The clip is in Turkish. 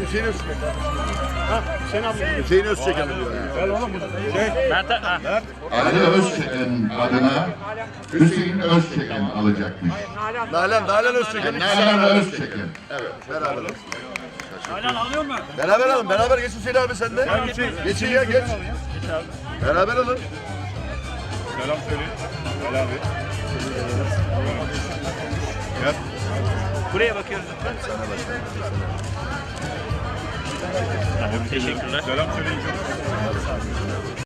Hüseyin Özçelik. Hüseyin Özçelik diyor. Gel oğlum Ali Özçelik'in adına Hüseyin Özçelik'in alacakmış. Nalan Özçelik. Nalan Özçelik'in. Evet, beraber. Nalan alıyor mu? Beraber alın, beraber geç Hüseyin abi sen de. Geç ya geç. Beraber alın. Selam söyleyin. Gel abi. Gel. Buraya bakıyoruz lütfen. Teşekkürler. Selam söyleyin.